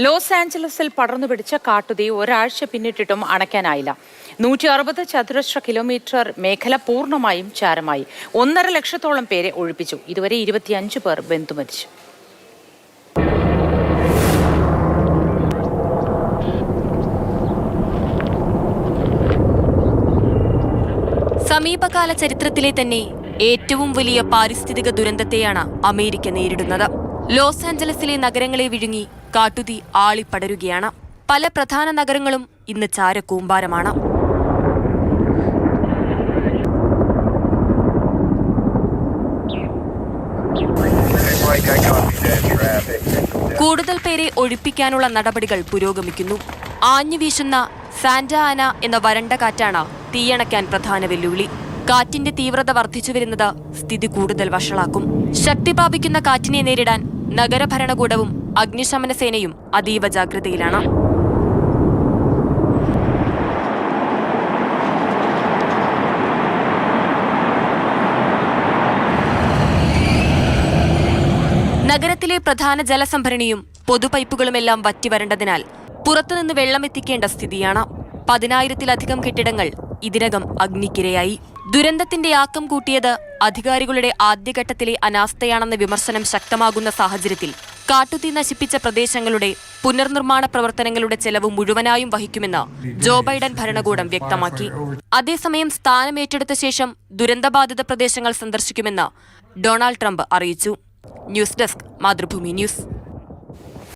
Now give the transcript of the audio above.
Loss ആഞ്ചലസിൽ പടർന്നുപിടിച്ച കാട്ടുതീ ഒരാഴ്ച പിന്നിട്ടിട്ടും അണയ്ക്കാനായില്ല. 160 ചതുരശ്ര കിലോമീറ്റർ മേഖല പൂർണ്ണമായും ചാരമായി. 1.5 ലക്ഷത്തോളം പേരെ ഒഴിപ്പിച്ചു. ഇതുവരെ 25 പേർ വെന്തുമരിച്ചു. സമീപകാല ചരിത്രത്തിലെ തന്നെ ഏറ്റവും വലിയ പാരിസ്ഥിതിക ദുരന്തത്തെയാണ് അമേരിക്ക നേരിടുന്നത്. ലോസ് ആഞ്ചലസിലെ നഗരങ്ങളെ വിഴുങ്ങി കാട്ടുതീ ആളിപ്പടരുകയാണ്. പല പ്രധാന നഗരങ്ങളും ഇന്ന് ചാരക്കൂമ്പാരമാണ്. കൂടുതൽ പേരെ ഒഴിപ്പിക്കാനുള്ള നടപടികൾ പുരോഗമിക്കുന്നു. ആഞ്ഞുവീശുന്ന സാന്റ ആന എന്ന വരണ്ട കാറ്റാണ് തീയണയ്ക്കാൻ പ്രധാന വെല്ലുവിളി. കാറ്റിന്റെ തീവ്രത വർദ്ധിച്ചുവരുന്നത് സ്ഥിതി കൂടുതൽ വഷളാക്കും. ശക്തി പ്രാപിക്കുന്ന കാറ്റിനെ നേരിടാൻ നഗരഭരണകൂടവും അഗ്നിശമന സേനയും അതീവ ജാഗ്രതയിലാണ്. നഗരത്തിലെ പ്രധാന ജലസംഭരണിയും പൊതുപൈപ്പുകളുമെല്ലാം വറ്റിവരണ്ടതിനാൽ പുറത്തുനിന്ന് വെള്ളമെത്തിക്കേണ്ട സ്ഥിതിയാണ്. 10,000-ലധികം കെട്ടിടങ്ങൾ ഇതിനകം അഗ്നിക്കിരയായി. ദുരന്തത്തിന്റെ ആക്കം കൂട്ടിയത് അധികാരികളുടെ ആദ്യഘട്ടത്തിലെ അനാസ്ഥയാണെന്ന വിമർശനം ശക്തമാകുന്ന സാഹചര്യത്തിൽ കാട്ടുതീ നശിപ്പിച്ച പ്രദേശങ്ങളുടെ പുനർനിർമ്മാണ പ്രവർത്തനങ്ങളുടെ ചെലവ് മുഴുവനായും വഹിക്കുമെന്ന് ജോ ബൈഡൻ ഭരണകൂടം വ്യക്തമാക്കി. അതേസമയം സ്ഥാനമേറ്റെടുത്ത ശേഷം ദുരന്തബാധിത പ്രദേശങ്ങൾ സന്ദർശിക്കുമെന്ന് ഡൊണാൾഡ് ട്രംപ് അറിയിച്ചു. News desk, Mathrubhumi news.